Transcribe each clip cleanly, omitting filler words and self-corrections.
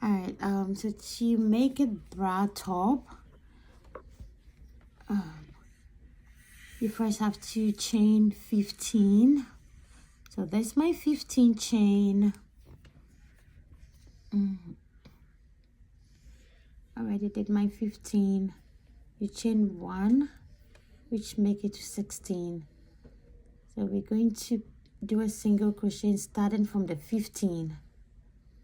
All right, so to make a bra top, you first have to chain 15. So that's my 15 chain. Already did my 15. You chain 1, which make it to 16. So we're going to do a single crochet starting from the 15.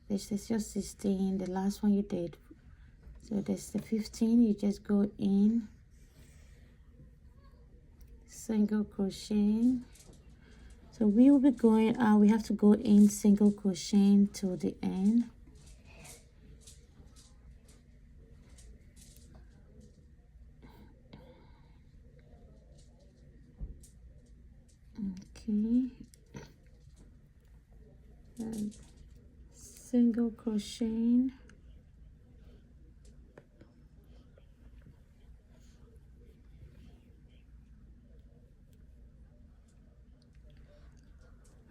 This is your 16, the last one you did. So this is the 15. You just go in, single crochet. So we will be going, we have to go in single crochet to the end. Okay. And single crochet.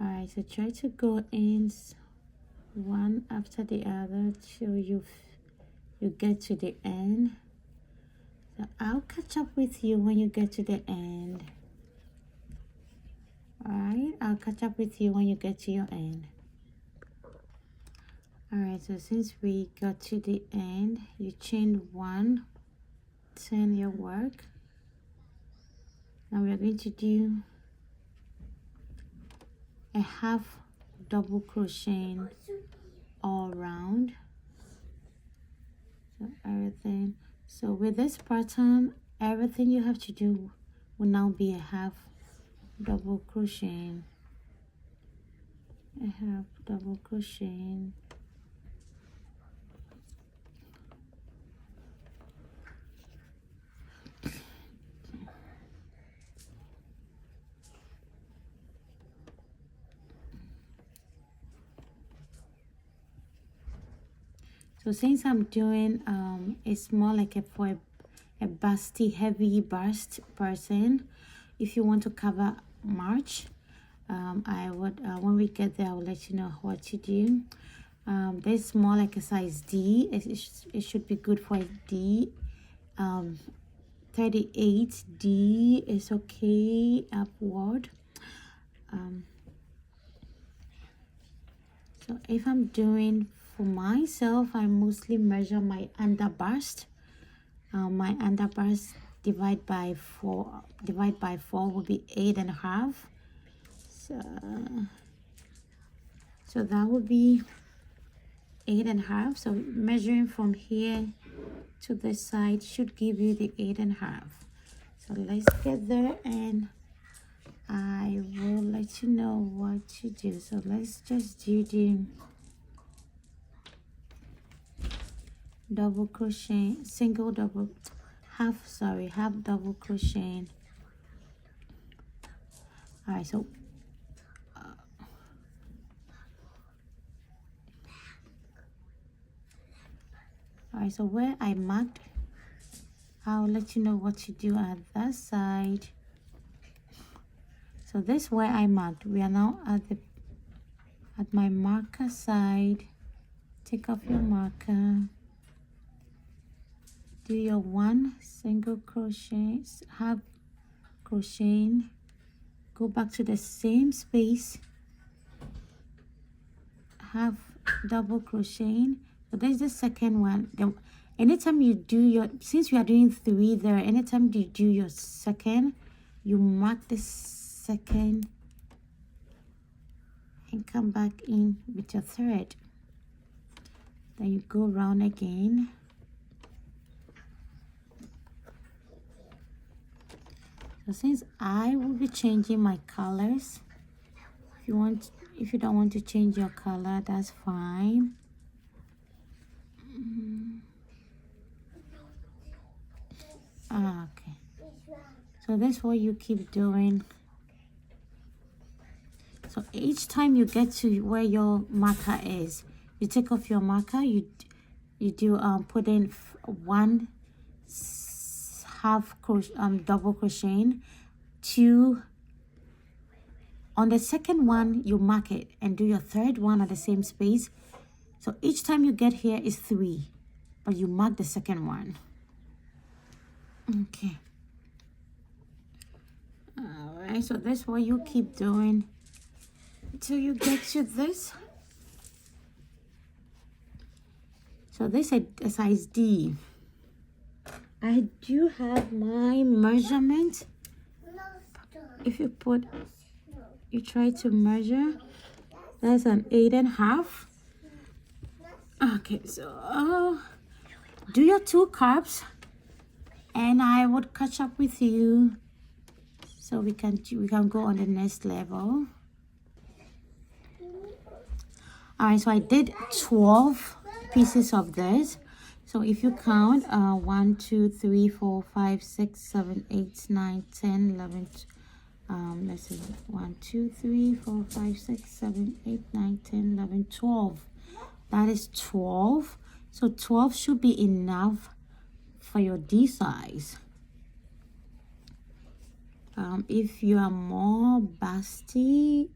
Alright, so try to go in one after the other till you get to the end. So I'll catch up with you when you get to the end. Alright, I'll catch up with you when you get to your end. Alright, so since we got to the end, you chain 1, turn your work. Now we're going to do a half double crochet all around. So everything. So with this pattern, everything you have to do will now be a half double crochet. A half double crochet. So since I'm doing it's more like for a busty, heavy bust person, if you want to cover March, I would when we get there, I will let you know what to do. This is more like a size D. It should be good for a D. 38D is okay upward. So if I'm doing for myself, I mostly measure my under bust. My under bust divide by 4 will be 8.5. So that would be 8.5. So measuring from here to this side should give you the 8.5. So let's get there and I will let you know what to do. So let's just do the double crochet, half double crochet. All right, so so where I marked, I'll let you know what to do at that side. So this where I marked, we are now at my marker side. Take off your marker, do your 1 single crochet, half crocheting, go back to the same space, half double crocheting. So there's the second one. Anytime you do your, since we are doing 3 there, anytime you do your second, you mark the second and come back in with your third. Then you go around again. So since I will be changing my colors, if you don't want to change your color, that's fine. Okay. So that's what you keep doing. So each time you get to where your marker is, you take off your marker, you do put in 1 half crochet, double crocheting, 2 on the second one, you mark it and do your third one at the same space, So each time you get here is 3, but you mark the second one. Okay. All right, so that's what you keep doing until you get to this. So this is a size D. I do have my measurement. If you try to measure, that's an 8.5. Okay, so do your 2 cups, and I would catch up with you so we can go on the next level. All right, so I did 12 pieces of this. So if you count 1, 2, 3, 4, 5, 6, 7, 8, 9, 10, 11, let's see, 1, 2, 3, 4, 5, 6, 7, 8, 9, 10, 11, 12. That is 12. So 12 should be enough for your D size. If you are more busty,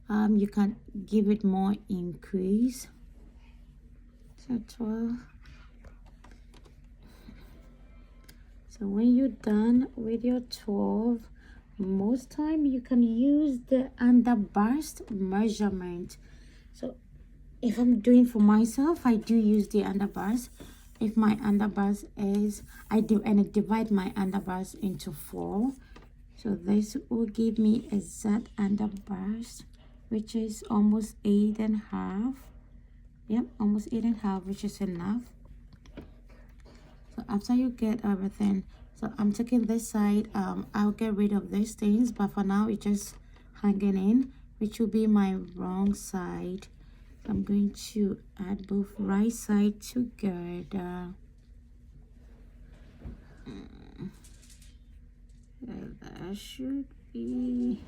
you can give it more increase. So 12. So when you're done with your 12, most time you can use the underburst measurement. So if I'm doing for myself, I do use the underburst. If my underburst is, I divide my underburst into 4. So this will give me exact underburst, which is almost 8.5. Yep, almost 8.5, which is enough. So after you get everything, so I'm taking this side, I'll get rid of these things, but for now it's just hanging in, which will be my wrong side. I'm going to add both right side together. That should be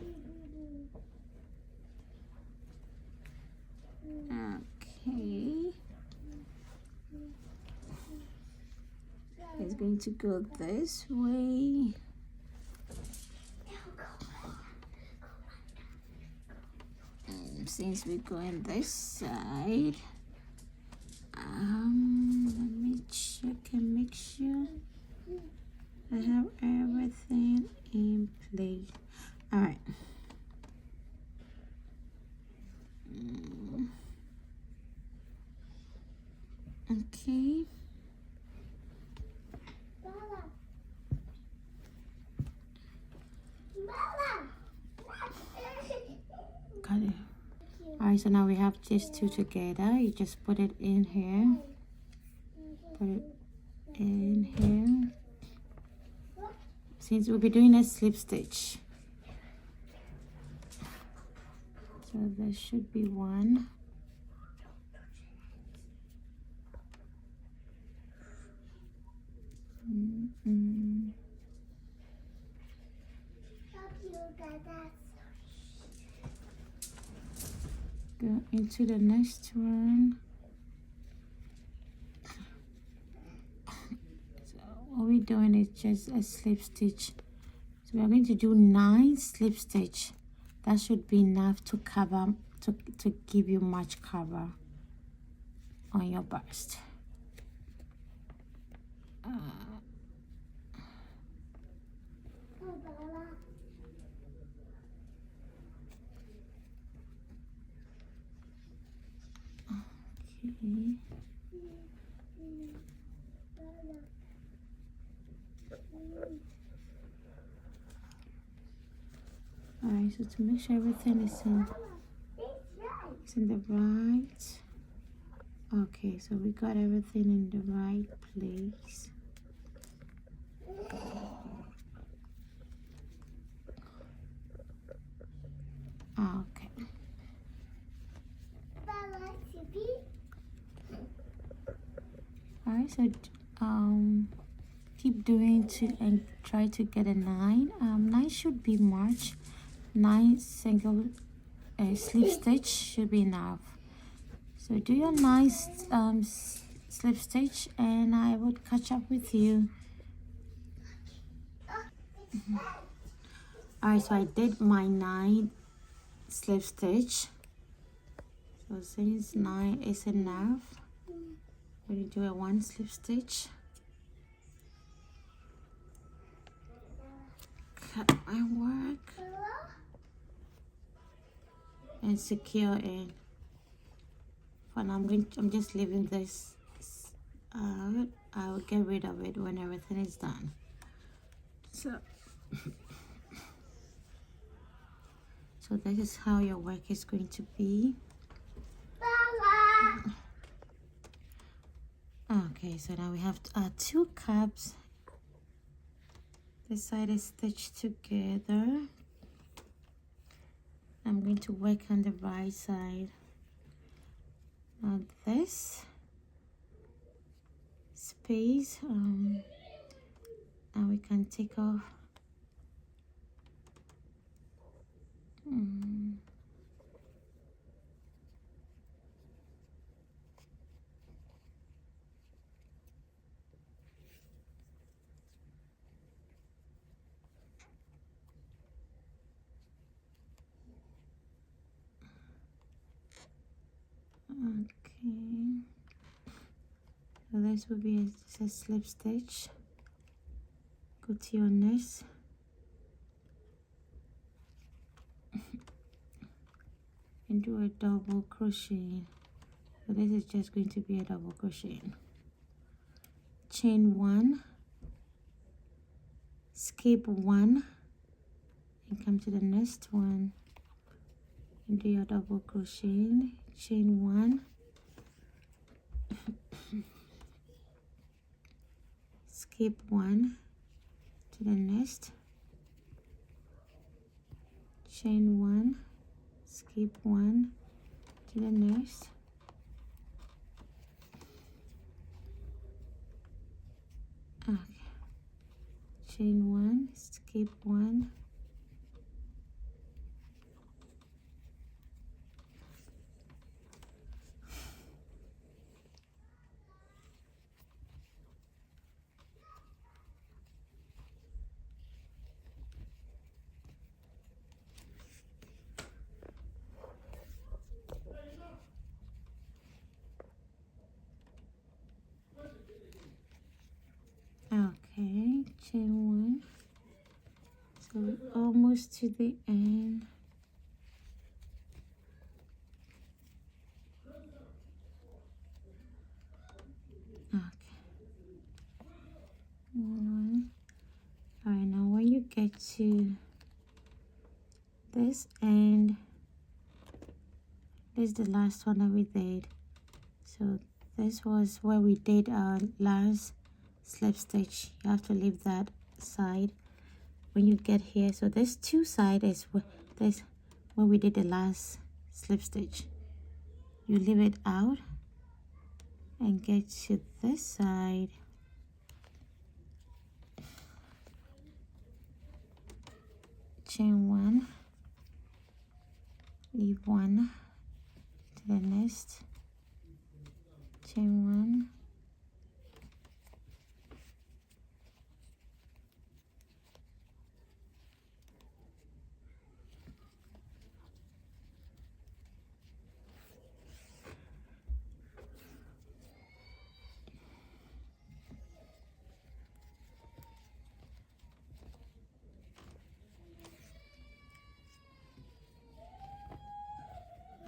okay. It's going to go this way. And since we're going this side, let me check and make sure I have everything in place. All right. Okay. Got it. All right, so now we have these 2 together. You just put it in here. Put it in here. Since we'll be doing a slip stitch, so there should be 1. Go into the next one. So what we're doing is just a slip stitch. So we're going to do 9 slip stitch. That should be enough to cover, to give you much cover on your bust. Okay. Alright, so to make sure everything is in the right. Okay, so we got everything in the right place. Okay. Alright, so keep doing and try to get a 9. 9 should be much. 9 single slip stitch should be enough. So do your 9 slip stitch, and I would catch up with you. Alright, so I did my 9 slip stitch. So since 9 is enough, we're going to do a 1 slip stitch, cut my work, and secure it. For now, I'm just leaving this out. I will get rid of it when everything is done. So this is how your work is going to be. Okay, so now we have 2 caps. This side is stitched together. I'm going to work on the right side. Now this space, and we can take off. Okay, so this will be a slip stitch. Go to your nest, and do a double crochet. So this is just going to be a double crochet. Chain 1, skip 1, and come to the next one, and do your double crochet. Chain 1, skip 1 to the next, chain 1, skip 1 to the next, okay, chain 1, skip 1, okay, chain 1. So we're almost to the end. Okay. 1. All right, now when you get to this end, this is the last one that we did. So this was where we did our last slip stitch. You have to leave that side when you get here. So this 2 side is this where we did the last slip stitch. You leave it out and get to this side. Chain 1, leave 1 to the next, chain 1,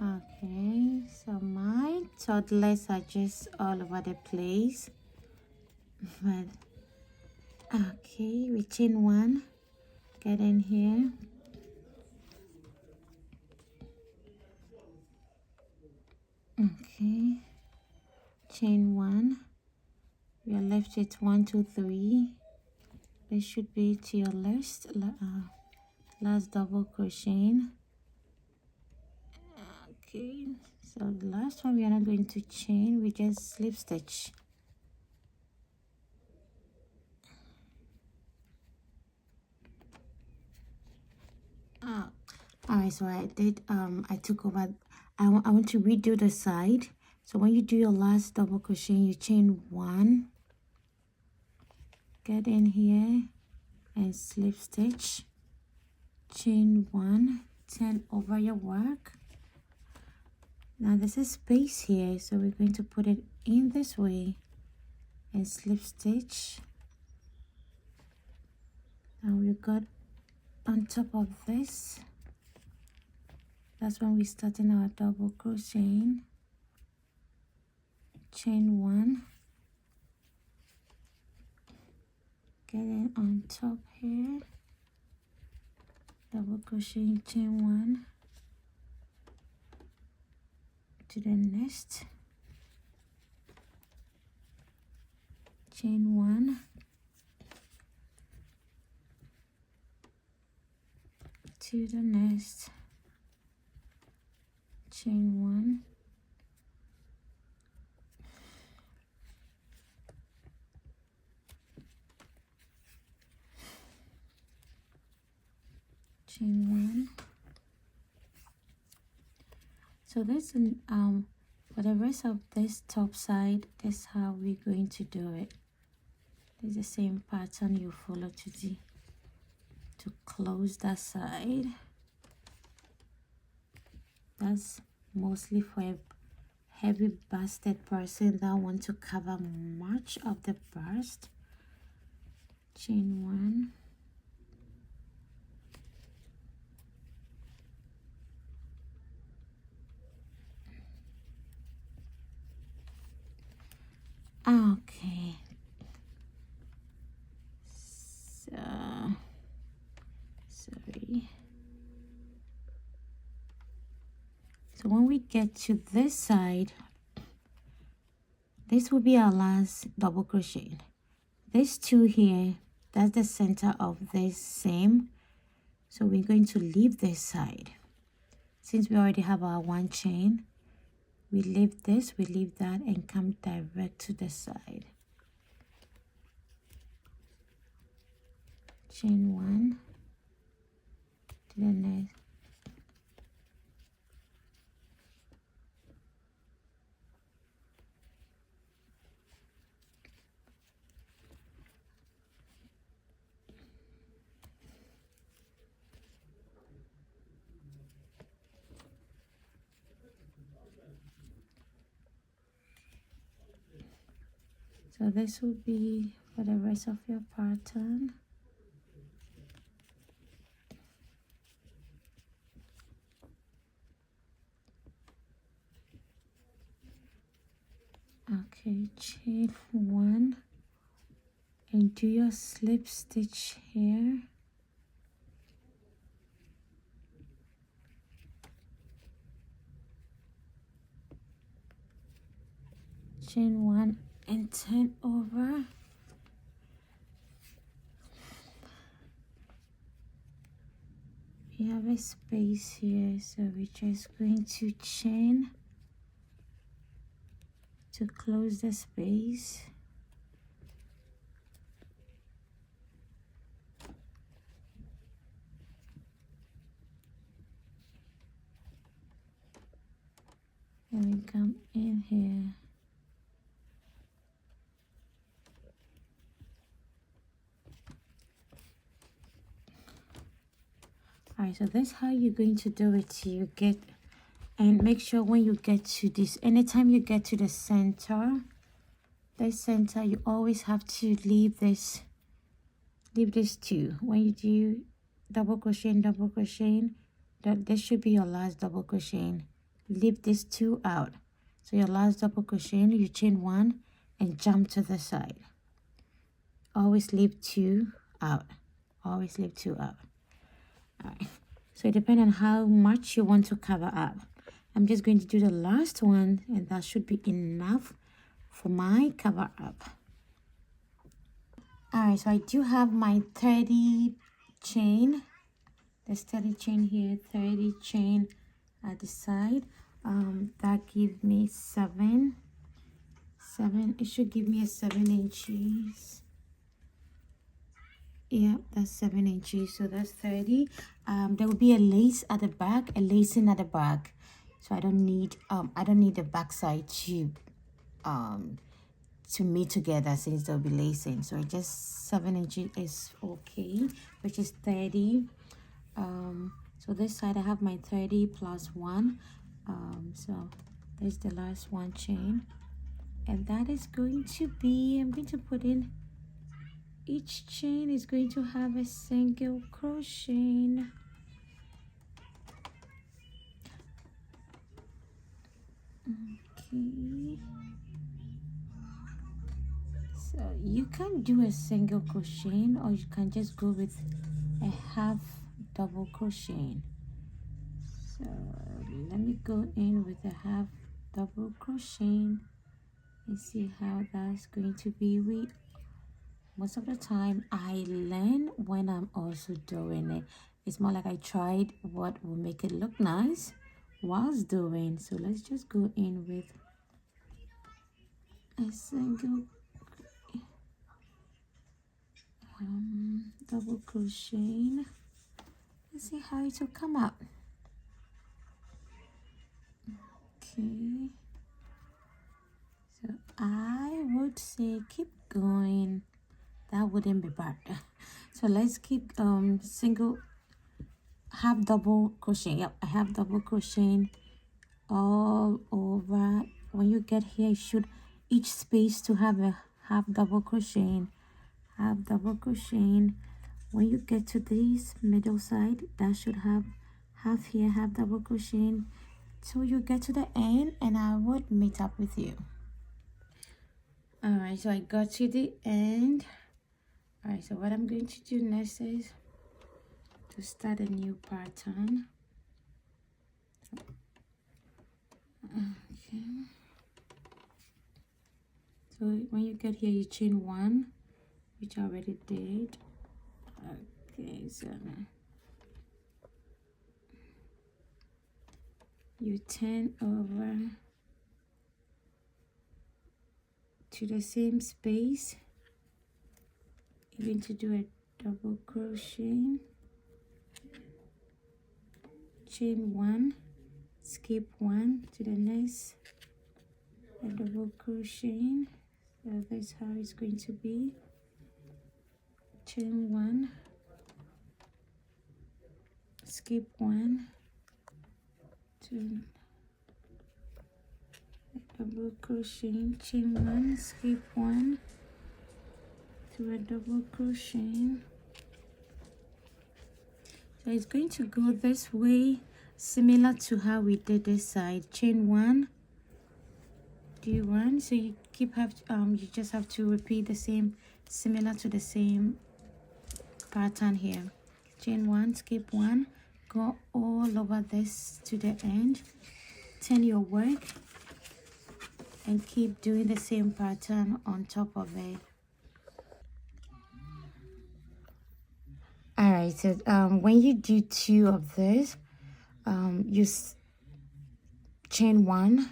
okay, so my toddlers are just all over the place, but okay, we chain 1, get in here, okay, chain 1, we are left with 1, 2, 3. This should be to your last double crochet. Okay, so the last one we are not going to chain, we just slip stitch. Alright, so I did I took over. I want to redo the side. So when you do your last double crochet, you chain 1, get in here and slip stitch, chain 1, turn over your work, Now there's a space here, so we're going to put it in this way and slip stitch. Now we got on top of this, that's when we start in our double crocheting. Chain 1, get it on top here, double crochet, chain 1 to the next, chain 1 to the next, chain 1 chain 1. So this for the rest of this top side, this is how we're going to do it. It's the same pattern you follow to close that side. That's mostly for a heavy busted person that want to cover much of the bust. Chain 1, okay, so sorry. So when we get to this side, this will be our last double crochet. These two here, that's the center of this seam. So we're going to leave this side. Since we already have our 1 chain, we leave this, we leave that, and come direct to the side. Chain 1 to the next. So this will be for the rest of your pattern. Okay, chain 1 and do your slip stitch here. Chain 1 and turn over. We have a space here, so we're just going to chain to close the space. And we come in here. Alright, so that's how you're going to do it till you get, and make sure when you get to this, anytime you get to the center, you always have to leave this two. When you do double crochet, that this should be your last double crochet. Leave this 2 out. So your last double crochet, you chain 1 and jump to the side. Always leave 2 out. Always leave 2 out. Alright, so it depends on how much you want to cover up. I'm just going to do the last one, and that should be enough for my cover up. Alright, so I do have my 30 chain. There's 30 chain here, 30 chain at the side. That gives me 7. It should give me a 7 inches. Yeah, that's 7 inches, so that's 30. There will be a lace at the back, a lacing at the back. So I don't need the back side to meet together, since there'll be lacing. So just 7 inches is okay, which is 30. So this side I have my 30 plus 1. So There's the last one chain, and that is going to be, I'm going to put in, each chain is going to have a single crochet. Okay, so you can do a single crochet, or you can just go with a half double crochet. So let me go in with a half double crochet and see how that's going to be. Most of the time I learn when I'm also doing it. It's more like I tried what will make it look nice whilst doing. So let's just go in with a single double crochet. Let's see how it will come out. Okay, so I would say keep going. That wouldn't be bad. So let's keep single, half double crochet. Yep, I have double crochet all over. When you get here, you should each space to have a half double crochet, half double crochet. When you get to this middle side, that should have half here, half double crochet, till you get to the end, and I would meet up with you. All right, so I got to the end. All right, so what I'm going to do next is to start a new pattern. Okay, so when you get here, you chain one, which I already did. Okay, so you turn over to the same space. You're going to do a double crochet, chain one, skip one to the next, a double crochet. So that's how it's going to be. Chain one, skip one to a double crochet, chain one, skip one to a double crochet. So it's going to go this way, similar to how we did this side. Chain one, do one. So you you just have to repeat the same, similar to the same pattern here. Chain one, skip one, go all over this to the end, turn your work, and keep doing the same pattern on top of it. All right, so when you do two of this, you chain one.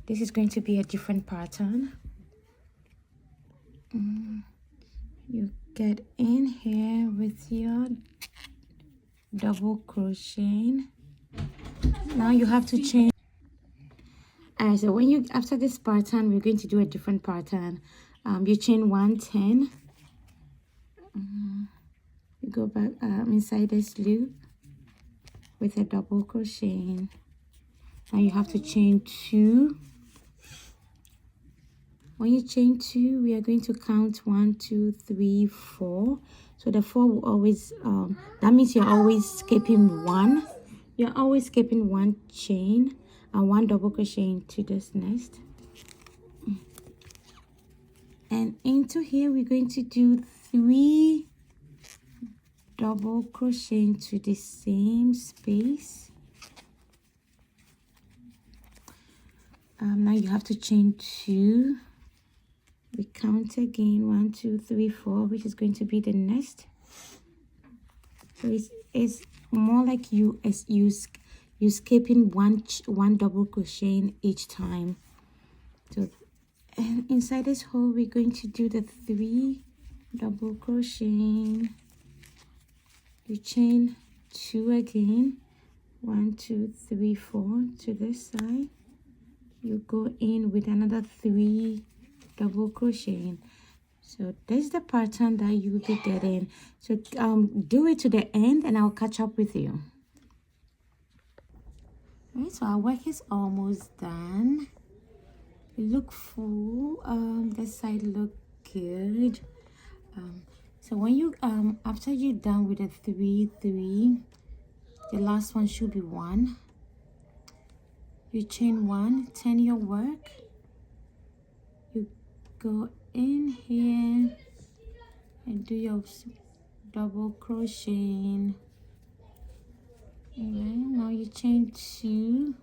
This is going to be a different pattern. You get in here with your double crochet. Now you have to chain. All right, so when you, after this pattern, we're going to do a different pattern. You chain 1, 10. You go back inside this loop with a double crochet. Now you have to chain 2. When you chain 2, we are going to count 1, 2, 3, 4. So the 4 will always, that means you're always skipping 1. You're always skipping 1 chain and 1 double crochet into this nest. And into here, we're going to do 3 double crochet into the same space. Now you have to chain 2. We count again 1, 2, 3, 4, which is going to be the nest. So it's more like you skipping one double crochet each time. So and inside this hole, we're going to do the 3 double crochet. You chain 2 again, 1, 2, 3, 4 to this side. You go in with another 3 double crochet. So this is the pattern that you will be getting. So do it to the end and I'll catch up with you. Right, so our work is almost done. It look full. This side look good. So when you after you're done with the 3 3, the last one should be 1. You chain 1, turn your work. You go in here and do your double crocheting. Okay, now you chain 2.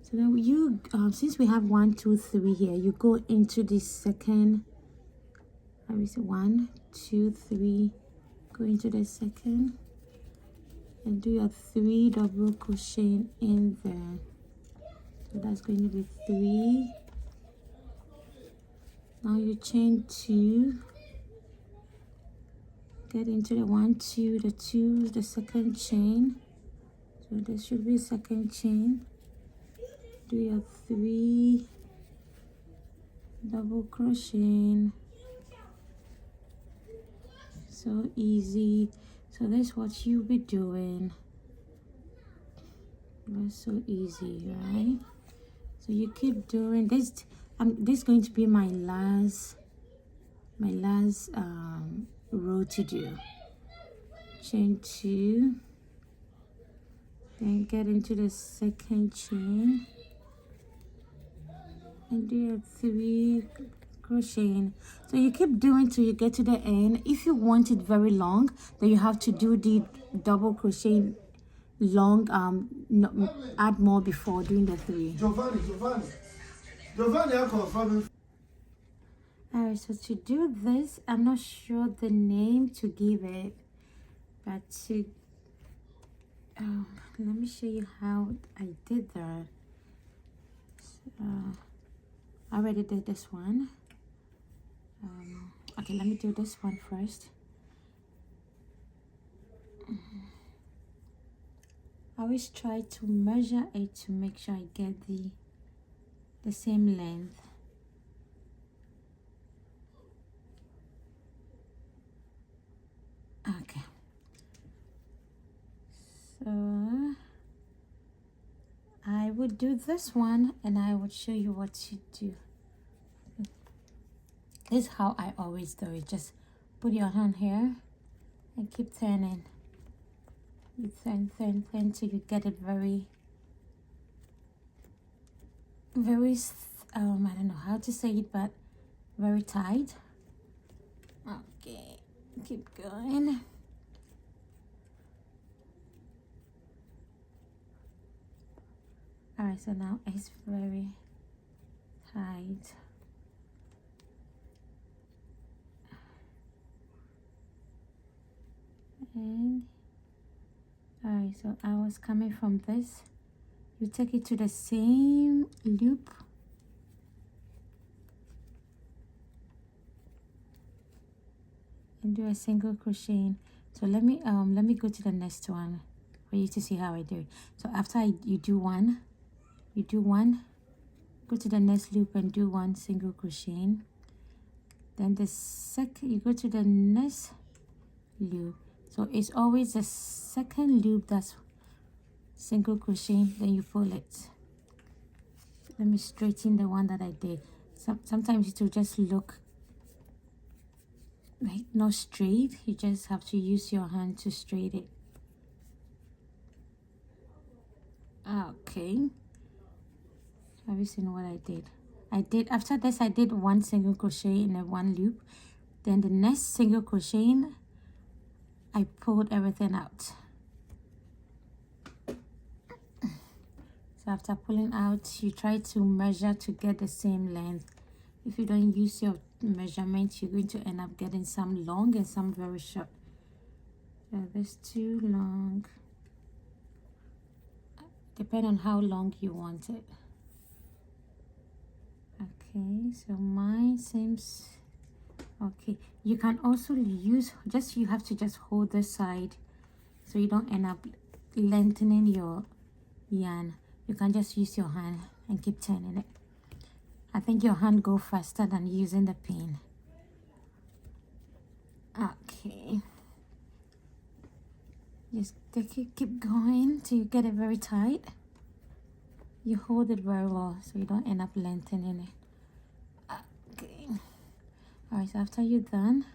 So now you since we have 1 2 3 here, you go into the second. Let me see, 1 2 3. Go into the second and do your 3 double crochet in there. So that's going to be 3. Now you chain 2. Get into the 1 2, the 2, the second chain. So this should be second chain. Do your 3 double crochet. So easy. So that's what you'll be doing. That's so easy, right? So you keep doing this. This is going to be my last row to do. Chain 2, then get into the second chain and do your 3 crocheting. So you keep doing till you get to the end. If you want it very long, then you have to do the double crochet long, no, add more before doing the 3. Giovanni, I confirm. Alright, so to do this, I'm not sure the name to give it, but to let me show you how I did that. So, I already did this one. Okay, let me do this one first. I always try to measure it to make sure I get the same length. Okay. So I would do this one and I would show you what to do. This is how I always do it. Just put your hand here and keep turning. You turn till you get it very, I don't know how to say it, but very tight. Okay, keep going. Alright, so now it's very tight. And alright, so I was coming from this. You take it to the same loop. And do a single crochet. So let me go to the next one for you to see how I do it. So after you do one, go to the next loop and do 1 single crochet. Then the second, you go to the next loop. So it's always the second loop that's single crochet, then you pull it. Let me straighten the one that I did. Sometimes it will just look like not straight. You just have to use your hand to straighten it. Okay. Have you seen what I did? After this, I did 1 single crochet in a 1 loop. Then the next single crochet, I pulled everything out. So after pulling out, you try to measure to get the same length. If you don't use your measurement, you're going to end up getting some long and some very short. So this too long. Depend on how long you want it. Okay, so mine seems okay. You can also use you have to just hold this side so you don't end up lengthening your yarn. You can just use your hand and keep turning it. I think your hand go faster than using the pin. Okay, just keep going till you get it very tight. You hold it very well so you don't end up lengthening it. Okay. All right, so after you're done,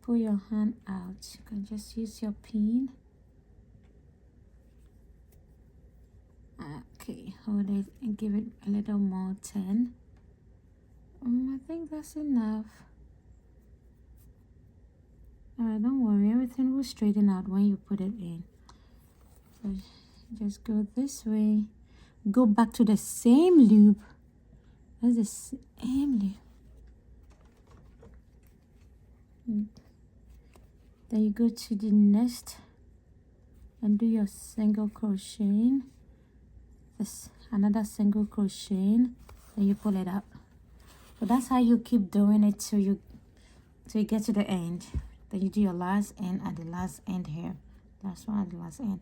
pull your hand out. You can just use your pin. Okay, hold it and give it a little more turn. I think that's enough. Alright, don't worry, everything will straighten out when you put it in. So just go this way. Go back to the same loop. That's the same loop. Then you go to the next and do your single crocheting. This another single crocheting, then you pull it up. So that's how you keep doing it till you get to the end. Then you do your last end at the last end here. Last one at the last end.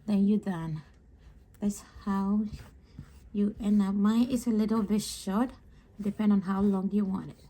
Then you're done. That's how you end up. Mine is a little bit short, depending on how long you want it.